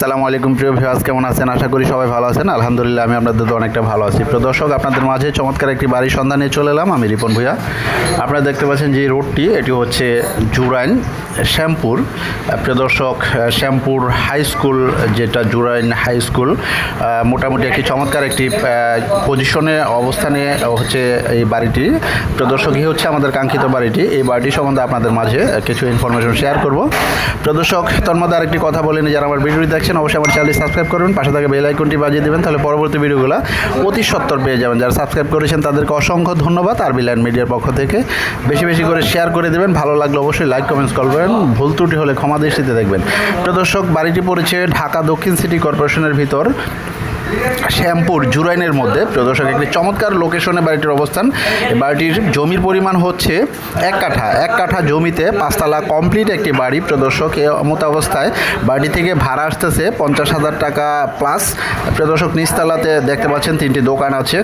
আসসালামু আলাইকুম প্রিয় ভিউয়ার্স, কেমন আছেন? আশা করি সবাই ভালো আছেন। আলহামদুলিল্লাহ আমি আপনাদের তো অনেকটা ভালো আছি। প্রিয় দর্শক, আপনাদের মাঝে চমৎকার একটি বাড়ির সন্ধান নিয়ে চলে এলাম। আমি রিপন ভূঁইয়া। আপনারা দেখতে পাচ্ছেন যে রোডটি, এটি হচ্ছে জুরাইন শ্যামপুর। প্রিয় দর্শক, শ্যামপুর হাই স্কুল, যেটা জুরাইন হাই স্কুল, মোটামুটি একটি চমৎকার একটি পজিশনে অবস্থানে হচ্ছে এই বাড়িটি। প্রিয় দর্শক, এই হচ্ছে আমাদের কাঙ্ক্ষিত বাড়িটি। এই বাড়িটি সম্বন্ধে আপনাদের মাঝে কিছু ইনফরমেশন শেয়ার করব। প্রিয় দর্শক, তার মধ্যে আরেকটি কথা বলেন, যারা আমার ভিডিওটি দেখছেন অবশ্যই আমার চ্যানেলটি সাবস্ক্রাইব করবেন, পাশে থাকা বেল আইকনটি বাজিয়ে দেবেন, তাহলে পরবর্তী ভিডিওগুলো অতি সত্বর পেয়ে যাবেন। যারা সাবস্ক্রাইব করেছেন তাদেরকে অসংখ্য ধন্যবাদ। আর বিলাইন মিডিয়ার পক্ষ থেকে বেশি বেশি করে শেয়ার করে দেবেন। ভালো লাগলে অবশ্যই লাইক কমেন্টস করবেন, ভুল ত্রুটি হলে ক্ষমা দৃষ্টিতে দেখবেন। প্রিয় দর্শক, বাড়িটি পড়েছে ঢাকা দক্ষিণ সিটি কর্পোরেশনের ভিতর শ্যামপুর জুরাইনের মধ্যে। প্রিয় দর্শক, একটি চমৎকার লোকেশনে বাড়িটির অবস্থান। বাড়িটির জমির পরিমাণ হচ্ছে এক কাঠা জমিতে 5 তলা কমপ্লিট একটি বাড়ি। প্রিয় দর্শক, এ মতো অবস্থায় বাড়ি থেকে ভাড়া আসতেছে 50,000 টাকা প্লাস। প্রিয় দর্শক, নিচতলাতে দেখতে পাচ্ছেন 3টি দোকান আছে।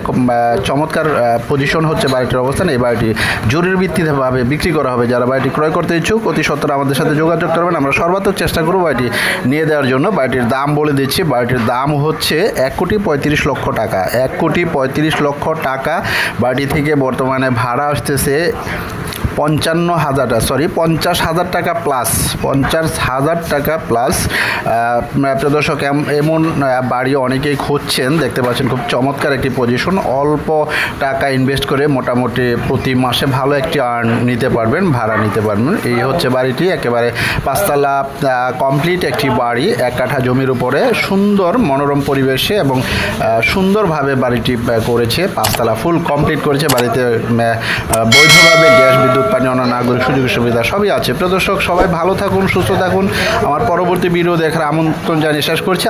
চমৎকার পজিশন হচ্ছে বাড়িটির অবস্থান। এই বাড়িটি জরির ভিত্তিতে ভাবে বিক্রি করা হবে। যারা বাড়িটি ক্রয় করতে ইচ্ছুক অতি সত্বর আমাদের সাথে যোগাযোগ করবেন। আমরা সর্বাত্মক চেষ্টা করব বাড়িটি নিয়ে দেওয়ার জন্য। বাড়িটির দাম বলে দিচ্ছি। বাড়িটির দাম হচ্ছে 1,35,00,000 টাকা। 1,35,00,000 টাকা। বাড়ি থেকে বর্তমানে ভাড়া আসতেছে 50,000 টাকা প্লাস। 50,000 টাকা প্লাস। প্রিয় দর্শক, এমন বাড়ি অনেকেই খুঁজছেন। দেখতে পাচ্ছেন খুব চমৎকার একটি পজিশন। অল্প টাকা ইনভেস্ট করে মোটামুটি প্রতি মাসে ভালো একটি আর্ন নিতে পারবেন, ভাড়া নিতে পারবেন। এই হচ্ছে বাড়িটি, একেবারে 5 তলা কমপ্লিট একটি বাড়ি, 1 কাঠা জমির উপরে সুন্দর মনোরম পরিবেশে এবং সুন্দরভাবে বাড়িটি করেছে। 5 তলা ফুল কমপ্লিট করেছে। বাড়িতে বৈধভাবে গ্যাস, বিদ্যুৎ, পানি, অন্যান্য নাগরিক সুযোগ সুবিধা সবই আছে। প্রিয় দর্শক, সবাই ভালো থাকুন, সুস্থ থাকুন। আমার পরবর্তী ভিডিও দেখার আমন্ত্রণ জানিয়ে শেষ করছি।